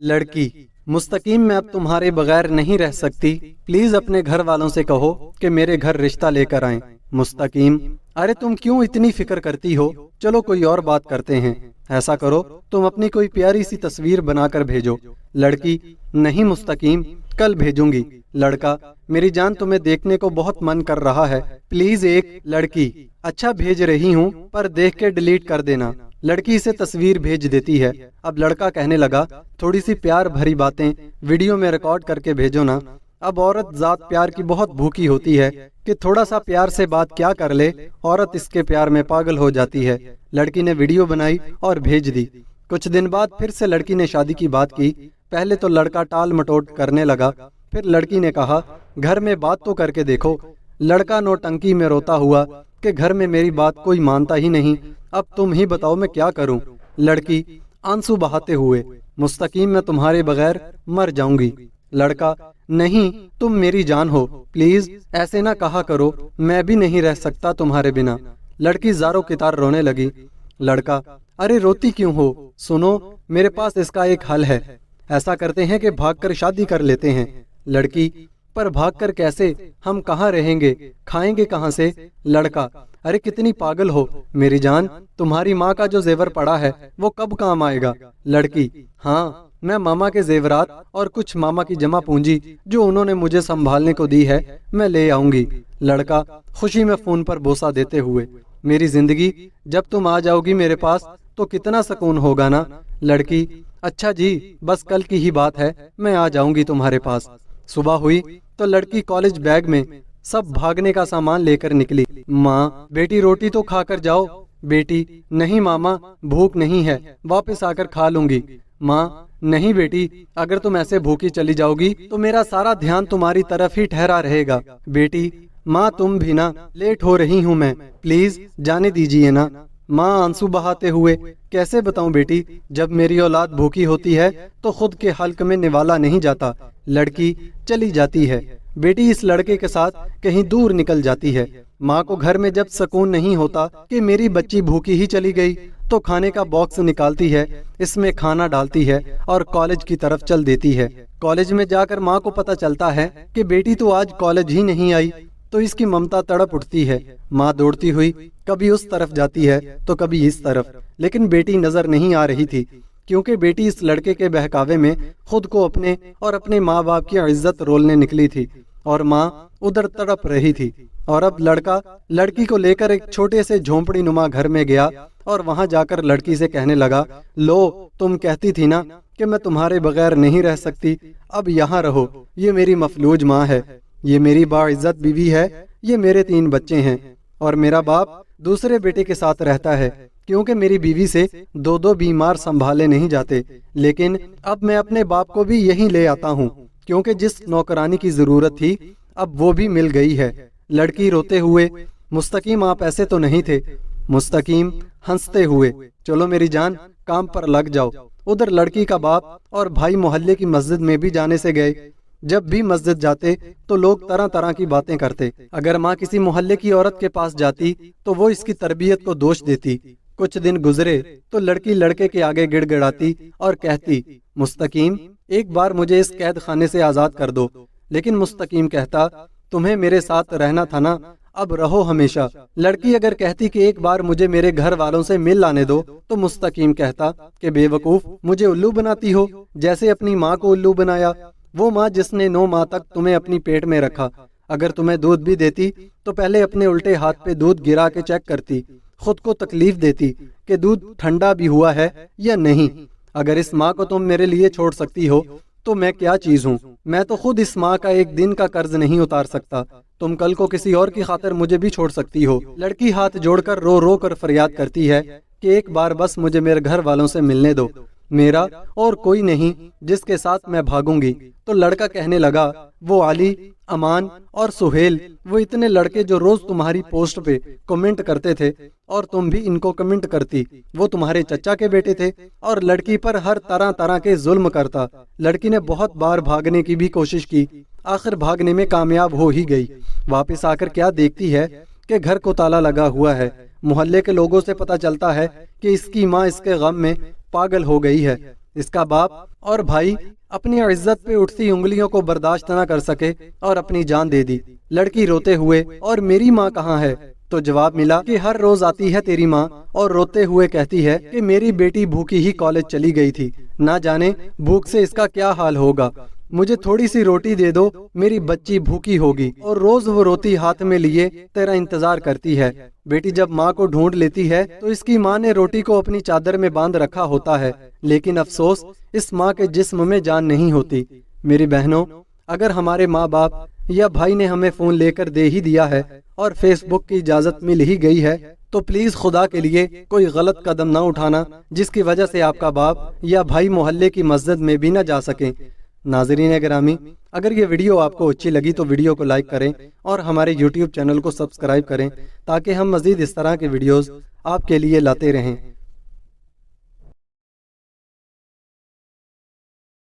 लड़की, मुस्तकीम मैं अब तुम्हारे बगैर नहीं रह सकती, प्लीज अपने घर वालों से कहो कि मेरे घर रिश्ता लेकर आएं। मुस्तकीम, अरे तुम क्यों इतनी फिक्र करती हो, चलो कोई और बात करते हैं। ऐसा करो तुम अपनी कोई प्यारी सी तस्वीर बनाकर भेजो। लड़की, नहीं मुस्तकीम, कल भेजूंगी। लड़का, मेरी जान तुम्हें देखने को बहुत मन कर रहा है, प्लीज एक। लड़की, अच्छा भेज रही हूँ पर देख के डिलीट कर देना। लड़की इसे तस्वीर भेज देती है। अब लड़का कहने लगा, थोड़ी सी प्यार भरी बातें वीडियो में रिकॉर्ड करके भेजो ना। अब औरत जात प्यार की बहुत भूखी होती है कि थोड़ा सा प्यार से बात क्या कर ले, औरत इसके प्यार में पागल हो जाती है। लड़की ने वीडियो बनाई और भेज दी। कुछ दिन बाद फिर से लड़की ने शादी की बात की। पहले तो लड़का टाल मटोल करने लगा, फिर लड़की ने कहा घर में बात तो करके देखो। लड़का नौटंकी में रोता हुआ कि घर में मेरी बात कोई मानता ही नहीं, अब तुम ही बताओ मैं क्या करूं। लड़की आंसू बहाते हुए, मुस्तकीम मैं तुम्हारे बगैर मर जाऊंगी। लड़का, नहीं तुम मेरी जान हो, प्लीज ऐसे ना कहा करो, मैं भी नहीं रह सकता तुम्हारे बिना। लड़की ज़ारो की तार रोने लगी। लड़का, अरे रोती क्यों हो, सुनो मेरे पास इसका एक हल है। ऐसा करते हैं कि भागकर शादी कर लेते हैं। लड़की, पर भागकर कैसे, हम कहाँ रहेंगे, खाएंगे कहाँ से। लड़का, अरे कितनी पागल हो मेरी जान, तुम्हारी माँ का जो जेवर पड़ा है वो कब काम आएगा। लड़की, हाँ मैं मामा के जेवरात और कुछ मामा की जमा पूंजी जो उन्होंने मुझे संभालने को दी है मैं ले आऊंगी। लड़का खुशी में फोन पर बोसा देते हुए, मेरी जिंदगी जब तुम आ जाओगी मेरे पास तो कितना सुकून होगा ना। लड़की, अच्छा जी बस कल की ही बात है, मैं आ जाऊंगी तुम्हारे पास। सुबह हुई तो लड़की कॉलेज बैग में सब भागने का सामान लेकर निकली। माँ, बेटी रोटी तो खाकर जाओ। बेटी, नहीं मामा भूख नहीं है, वापस आकर खा लूंगी। माँ, नहीं बेटी, अगर तुम ऐसे भूखी चली जाओगी तो मेरा सारा ध्यान तुम्हारी तरफ ही ठहरा रहेगा। बेटी, माँ तुम भी ना, लेट हो रही हूँ मैं, प्लीज जाने दीजिए ना। माँ आंसू बहाते हुए, कैसे बताऊं बेटी, जब मेरी औलाद भूखी होती है तो खुद के हल्क में निवाला नहीं जाता। लड़की चली जाती है। बेटी इस लड़के के साथ कहीं दूर निकल जाती है। माँ को घर में जब सुकून नहीं होता कि मेरी बच्ची भूखी ही चली गई, तो खाने का बॉक्स निकालती है, इसमें खाना डालती है और कॉलेज की तरफ चल देती है। कॉलेज में जाकर माँ को पता चलता है कि बेटी तो आज कॉलेज ही नहीं आई, तो इसकी ममता तड़प उठती है। माँ दौड़ती हुई कभी उस तरफ जाती है तो कभी इस तरफ, लेकिन बेटी नजर नहीं आ रही थी, क्योंकि बेटी इस लड़के के बहकावे में खुद को अपने और अपने माँ बाप की इज्जत रोलने निकली थी और माँ उधर तड़प रही थी। और अब लड़का लड़की को लेकर एक छोटे से झोंपड़ी नुमा घर में गया और वहां जाकर लड़की से कहने लगा, लो तुम कहती थी ना कि मैं तुम्हारे बगैर नहीं रह सकती, अब यहाँ रहो। ये मेरी मफलूज माँ है, ये मेरी बाइज्जत बीवी है, ये मेरे 3 बच्चे हैं और मेरा बाप दूसरे बेटे के साथ रहता है, क्योंकि मेरी बीवी से 2-2 बीमार संभाले नहीं जाते। लेकिन अब मैं अपने बाप को भी यहीं ले आता हूँ, क्योंकि जिस नौकरानी की जरूरत थी अब वो भी मिल गई है। लड़की रोते हुए, मुस्तकीम आप ऐसे तो नहीं थे। मुस्तकीम हंसते हुए, चलो मेरी जान काम पर लग जाओ। उधर लड़की का बाप और भाई मोहल्ले की मस्जिद में भी जाने से गए। जब भी मस्जिद जाते तो लोग तरह तरह की बातें करते। अगर माँ किसी मोहल्ले की औरत के पास जाती तो वो इसकी तरबियत को दोष देती। कुछ दिन गुजरे तो लड़की लड़के के आगे गिड़गिड़ाती और कहती, मुस्तकीम एक बार मुझे इस कैद खाने से आजाद कर दो। लेकिन मुस्तकीम कहता, तुम्हें मेरे साथ रहना था ना, अब रहो हमेशा। लड़की अगर कहती कि एक बार मुझे मेरे घर वालों से मिल लाने दो, तो मुस्तकीम कहता कि बेवकूफ, मुझे उल्लू बनाती हो, जैसे अपनी माँ को उल्लू बनाया। वो माँ जिसने 9 माह तक तुम्हें अपनी पेट में रखा, अगर तुम्हें दूध भी देती तो पहले अपने उल्टे हाथ पे दूध गिरा के चेक करती, खुद को तकलीफ देती कि दूध ठंडा भी हुआ है या नहीं। अगर इस माँ को तुम मेरे लिए छोड़ सकती हो तो मैं क्या चीज हूँ। मैं तो खुद इस माँ का एक दिन का कर्ज नहीं उतार सकता, तुम कल को किसी और की खातिर मुझे भी छोड़ सकती हो। लड़की हाथ जोड़कर रो रो कर फरियाद करती है कि एक बार बस मुझे मेरे घर वालों से मिलने दो, मेरा और कोई नहीं जिसके साथ मैं भागूंगी। तो लड़का कहने लगा, वो आली, अमान और सुहेल, वो इतने लड़के जो रोज तुम्हारी पोस्ट पे कमेंट करते थे और तुम भी इनको कमेंट करती, वो तुम्हारे चचा के बेटे थे और लड़की पर हर तरह तरह के जुल्म करता। लड़की ने बहुत बार भागने की भी कोशिश की, आखिर भागने में कामयाब हो ही गई। वापस आकर क्या देखती है कि घर को ताला लगा हुआ है। मोहल्ले के लोगों से पता चलता है कि इसकी माँ इसके गम में पागल हो गई है। اس کا باپ اور بھائی اپنی عزت پہ اٹھتی انگلیوں کو برداشت نہ کر سکے اور اپنی جان دے دی۔ لڑکی روتے ہوئے اور میری ماں کہاں ہے؟ تو جواب ملا کہ ہر روز آتی ہے تیری ماں اور روتے ہوئے کہتی ہے کہ میری بیٹی بھوکی ہی کالج چلی گئی تھی، نہ جانے بھوک سے اس کا کیا حال ہوگا، مجھے تھوڑی سی روٹی دے دو، میری بچی بھوکی ہوگی۔ اور روز وہ روتی ہاتھ میں لیے تیرا انتظار کرتی ہے۔ بیٹی جب ماں کو ڈھونڈ لیتی ہے تو اس کی ماں نے روٹی کو اپنی چادر میں باندھ رکھا ہوتا ہے، لیکن افسوس اس ماں کے جسم میں جان نہیں ہوتی۔ میری بہنوں، اگر ہمارے ماں باپ یا بھائی نے ہمیں فون لے کر دے ہی دیا ہے اور فیس بک کی اجازت مل ہی گئی ہے تو پلیز خدا کے لیے کوئی غلط قدم نہ اٹھانا جس کی وجہ سے آپ کا باپ یا بھائی محلے کی مسجد میں بھی نہ جا سکیں۔ ناظرین گرامی، اگر یہ ویڈیو آپ کو اچھی لگی تو ویڈیو کو لائک کریں اور ہمارے یوٹیوب چینل کو سبسکرائب کریں تاکہ ہم مزید اس طرح کے ویڈیوز آپ کے لیے لاتے رہیں۔